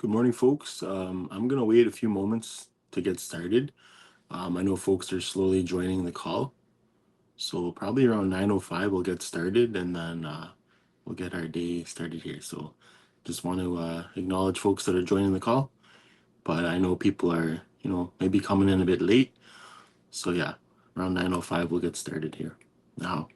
Good morning, folks. I'm going to wait a few moments to get started. I know folks are slowly joining the call. So probably around 9:05 we'll get started and then we'll get our day started here. So just want to acknowledge folks that are joining the call, but I know people are, maybe coming in a bit late. So yeah, around 9:05 we'll get started here. Now,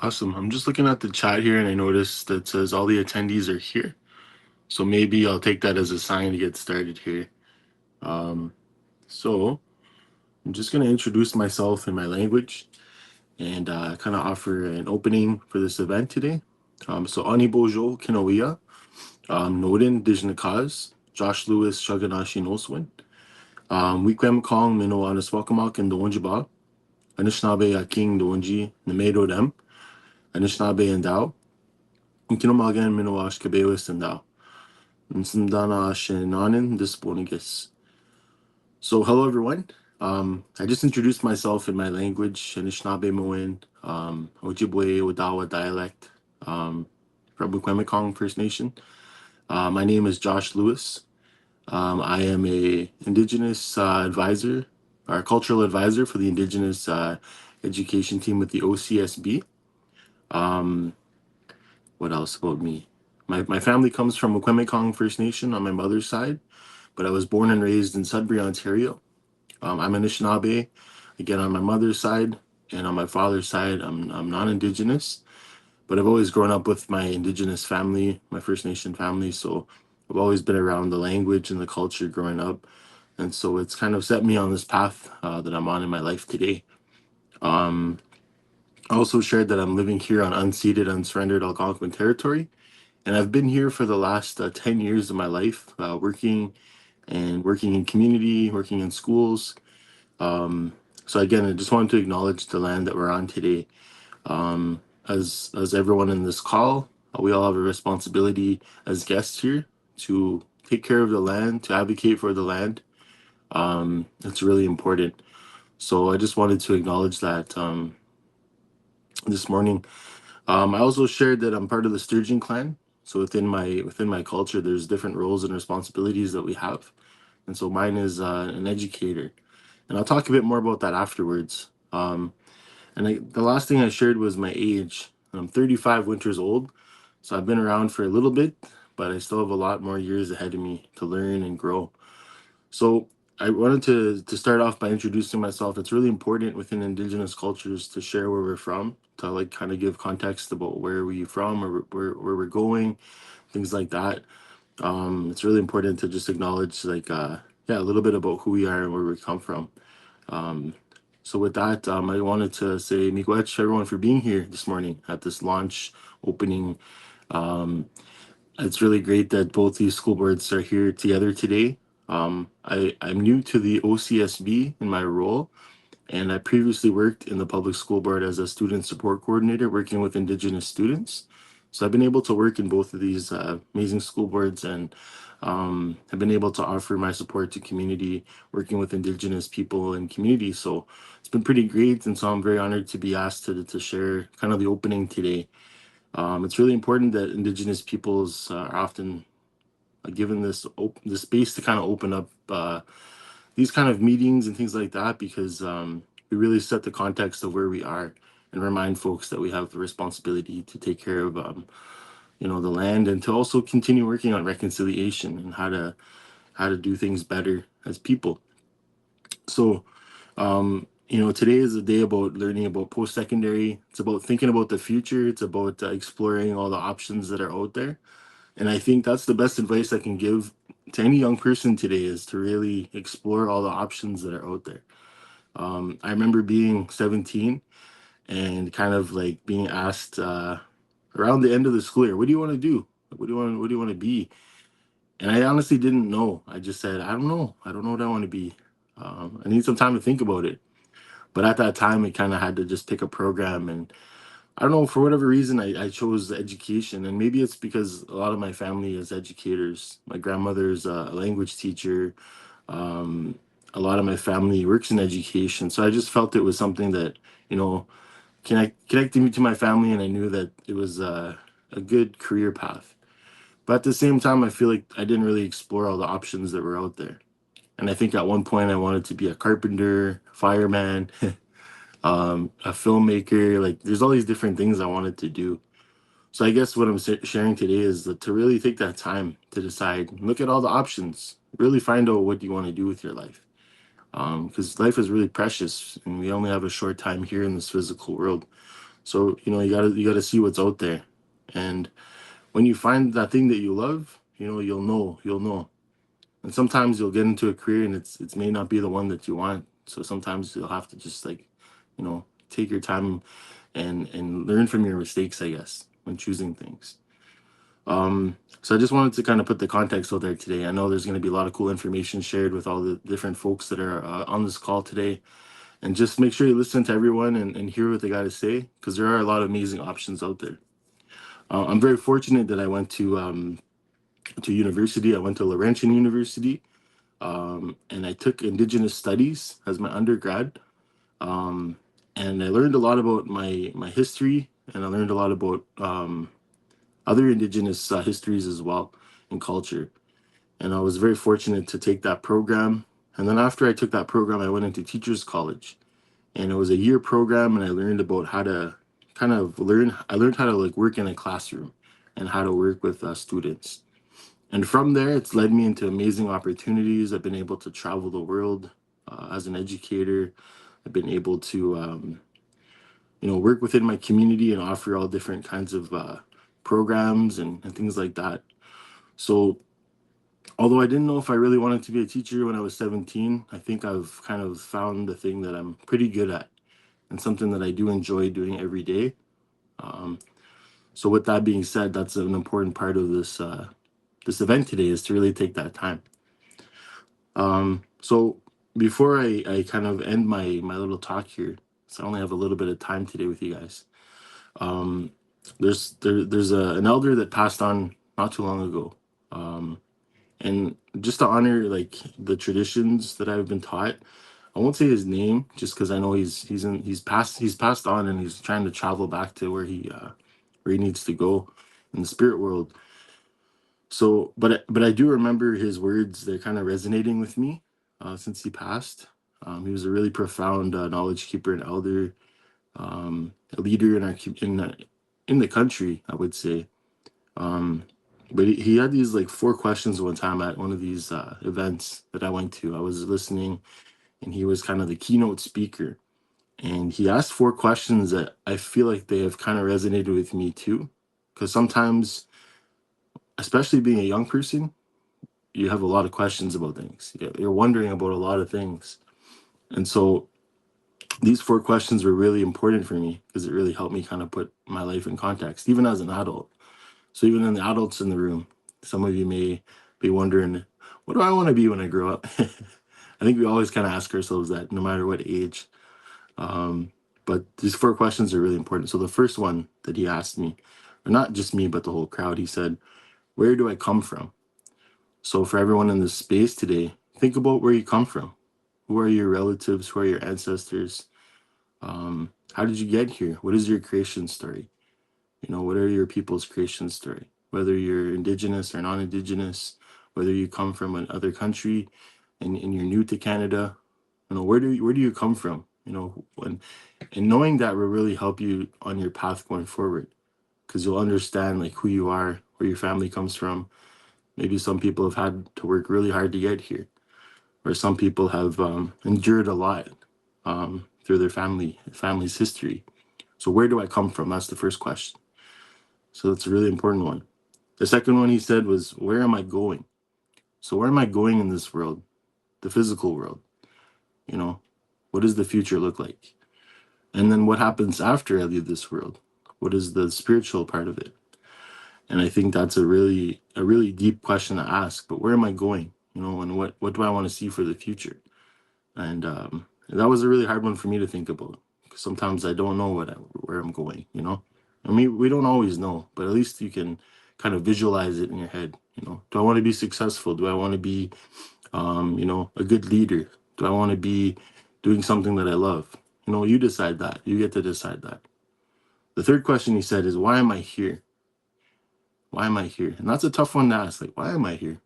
awesome. I'm just looking at the chat here and I noticed that says all the attendees are here. So maybe I'll take that as a sign to get started here. Um, so I'm just going to introduce myself in my language and kind of offer an opening for this event today. So Ani Bojo Kinawia, Nodin Dijnakas, Josh Lewis Shaganashi Noswin, Wikwem Kong Mino Anaswakamak and Doonjiba, Anishinaabe Aking Doonji, Namedo Dem, Anishinaabe and Dao, Nkinomagan Minoash Kabewis and Dao, Nsindana Shinanin Disponigus. So hello everyone. I just introduced myself in my language, Anishinaabe Moen, Ojibwe Odawa dialect, from Wikwemikong First Nation. My name is Josh Lewis. I am a Indigenous advisor, or cultural advisor for the Indigenous education team with the OCSB. Um, what else about me? My family comes from Wikwemikong First Nation on my mother's side, but I was born and raised in Sudbury, Ontario. I'm Anishinaabe, again on my mother's side, and on my father's side, I'm non-Indigenous, but I've always grown up with my Indigenous family, my First Nation family, so I've always been around the language and the culture growing up, and so it's kind of set me on this path that I'm on in my life today. Um, I also shared that I'm living here on unceded, unsurrendered Algonquin territory, and I've been here for the last 10 years of my life, working in community, working in schools. So again, I just wanted to acknowledge the land that we're on today. As everyone in this call, we all have a responsibility as guests here to take care of the land, to advocate for the land. It's really important. So I just wanted to acknowledge that this morning. I also shared that I'm part of the Sturgeon clan. So within my culture, there's different roles and responsibilities that we have, and so mine is an educator, and I'll talk a bit more about that afterwards. The last thing I shared was my age. I'm 35 winters old, so I've been around for a little bit, but I still have a lot more years ahead of me to learn and grow. So I wanted to start off by introducing myself. It's really important within Indigenous cultures to share where we're from, to like kind of give context about where we're from or where we're going, things like that. It's really important to just acknowledge yeah, a little bit about who we are and where we come from. Um, so with that, I wanted to say miigwech everyone for being here this morning at this launch opening. Um, it's really great that both these school boards are here together today. I'm new to the OCSB in my role, and I previously worked in the public school board as a student support coordinator working with Indigenous students. So I've been able to work in both of these amazing school boards and have been able to offer my support to community working with Indigenous people and communities. So it's been pretty great. And so I'm very honored to be asked to share kind of the opening today. It's really important that Indigenous peoples are often given this space to kind of open up these kind of meetings and things like that, because we really set the context of where we are and remind folks that we have the responsibility to take care of the land, and to also continue working on reconciliation and how to do things better as people. So today is a day about learning about post-secondary. It's about thinking about the future. It's about exploring all the options that are out there. And I think that's the best advice I can give to any young person today, is to really explore all the options that are out there. I remember being 17 and kind of like being asked around the end of the school year, what do you want to do? What do you want to be? And I honestly didn't know. I just said, I don't know. I don't know what I want to be. I need some time to think about it. But at that time, it kind of had to just pick a program. And I don't know, for whatever reason, I chose education. And maybe it's because a lot of my family is educators. My grandmother's a language teacher. Um, a lot of my family works in education. So I just felt it was something that, you know, connected me to my family. And I knew that it was a good career path. But at the same time, I feel like I didn't really explore all the options that were out there. And I think at one point I wanted to be a carpenter, fireman, a filmmaker. Like, there's all these different things I wanted to do. So I guess what I'm sharing today is that to really take that time to decide, look at all the options, really find out what you want to do with your life. Because life is really precious, and we only have a short time here in this physical world. So you gotta see what's out there, and when you find that thing that you love, you'll know. And sometimes you'll get into a career and it may not be the one that you want. So sometimes you'll have to just like, take your time and learn from your mistakes, I guess, when choosing things. So I just wanted to kind of put the context out there today. I know there's going to be a lot of cool information shared with all the different folks that are on this call today. And just make sure you listen to everyone and hear what they got to say, because there are a lot of amazing options out there. I'm very fortunate that I went to university. I went to Laurentian University, and I took Indigenous Studies as my undergrad. Um, and I learned a lot about my history, and I learned a lot about other Indigenous histories as well, and culture. And I was very fortunate to take that program. And then after I took that program, I went into Teachers College, and it was a year program, and I learned about how to I learned how to like work in a classroom and how to work with students. And from there, it's led me into amazing opportunities. I've been able to travel the world as an educator. I've been able to, work within my community and offer all different kinds of programs and things like that. So, although I didn't know if I really wanted to be a teacher when I was 17, I think I've kind of found the thing that I'm pretty good at, and something that I do enjoy doing every day. Um, so, with that being said, that's an important part of this event today, is to really take that time. So before I kind of end my little talk here, so I only have a little bit of time today with you guys. Um, there's an elder that passed on not too long ago, and just to honor like the traditions that I've been taught, I won't say his name just because I know he's passed on, and he's trying to travel back to where he needs to go in the spirit world. So, but I do remember his words. They're kind of resonating with me since he passed. He was a really profound knowledge keeper and elder, a leader in the country, I would say. Um, but he had these like four questions one time at one of these events that I went to. I was listening, and he was kind of the keynote speaker. And he asked four questions that I feel like they have kind of resonated with me too, because sometimes, especially being a young person, you have a lot of questions about things. You're wondering about a lot of things. And so these four questions were really important for me, because it really helped me kind of put my life in context, even as an adult. So even in the adults in the room, some of you may be wondering, what do I want to be when I grow up? I think we always kind of ask ourselves that, no matter what age. Um, but these four questions are really important. So the first one that he asked me, or not just me, but the whole crowd, he said, where do I come from? So for everyone in this space today, think about where you come from. Who are your relatives? Who are your ancestors? How did you get here? What is your creation story? What are your people's creation story? Whether you're indigenous or non-indigenous, whether you come from another country and you're new to Canada, where do you come from? And knowing that will really help you on your path going forward, because you'll understand like who you are, where your family comes from. Maybe some people have had to work really hard to get here, or some people have endured a lot through their family's history. So where do I come from? That's the first question. So that's a really important one. The second one he said was, where am I going? So where am I going in this world, the physical world? What does the future look like? And then what happens after I leave this world? What is the spiritual part of it? And I think that's a really deep question to ask. But where am I going? And what do I want to see for the future? And that was a really hard one for me to think about, because sometimes I don't know where I'm going. I mean, we don't always know, but at least you can kind of visualize it in your head. Do I want to be successful? Do I want to be a good leader? Do I want to be doing something that I love? You decide that. You get to decide that. The third question he said is, why am I here? Why am I here? And that's a tough one to ask. Like, why am I here?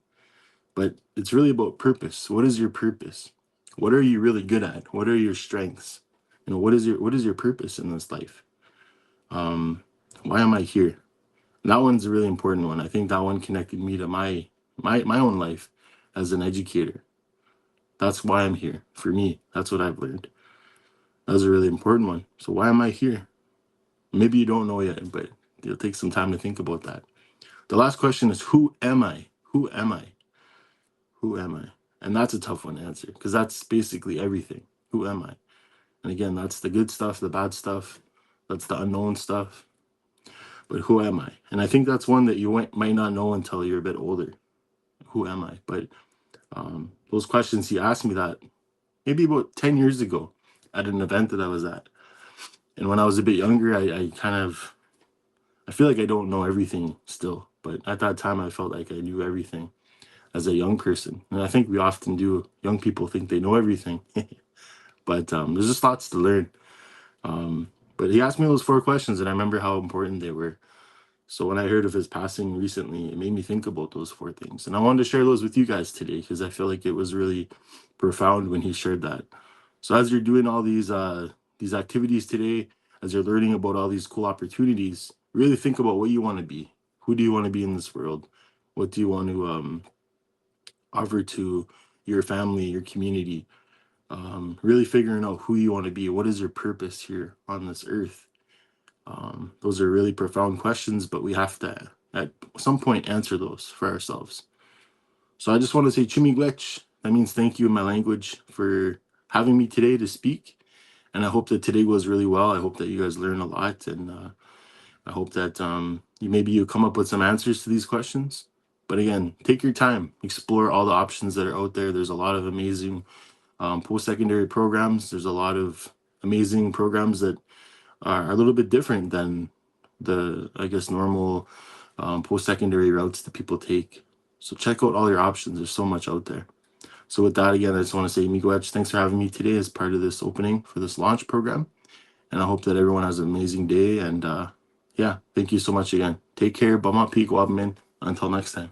But it's really about purpose. What is your purpose? What are you really good at? What are your strengths? What is your purpose in this life? Why am I here? And that one's a really important one. I think that one connected me to my own life as an educator. That's why I'm here. For me, that's what I've learned. That was a really important one. So why am I here? Maybe you don't know yet, but it'll take some time to think about that. The last question is, who am I? Who am I? Who am I? And that's a tough one to answer, because that's basically everything. Who am I? And again, that's the good stuff, the bad stuff, that's the unknown stuff. But who am I? And I think that's one that you might not know until you're a bit older. Who am I? But those questions, he asked me that maybe about 10 years ago at an event that I was at. And when I was a bit younger, I feel like I don't know everything still. But at that time, I felt like I knew everything as a young person. And I think we often do. Young people think they know everything. But there's just lots to learn. But he asked me those 4 questions, and I remember how important they were. So when I heard of his passing recently, it made me think about those 4 things. And I wanted to share those with you guys today, because I feel like it was really profound when he shared that. So as you're doing all these activities today, as you're learning about all these cool opportunities, really think about what you want to be. Who do you want to be in this world? What do you want to offer to your family, your community? Really figuring out who you want to be. What is your purpose here on this earth? Those are really profound questions, but we have to at some point answer those for ourselves. So I just want to say chumigwech. That means thank you in my language for having me today to speak. And I hope that today goes really well. I hope that you guys learn a lot, and I hope that you come up with some answers to these questions. But again, take your time, explore all the options that are out there. There's a lot of amazing post-secondary programs. There's a lot of amazing programs that are a little bit different than the, I guess, normal post-secondary routes that people take. So check out all your options. There's so much out there. So with that, again, I just want to say miigwech, thanks for having me today as part of this opening for this launch program. And I hope that everyone has an amazing day. And yeah, thank you so much again. Take care. Bama Peak Wabmin. Until next time.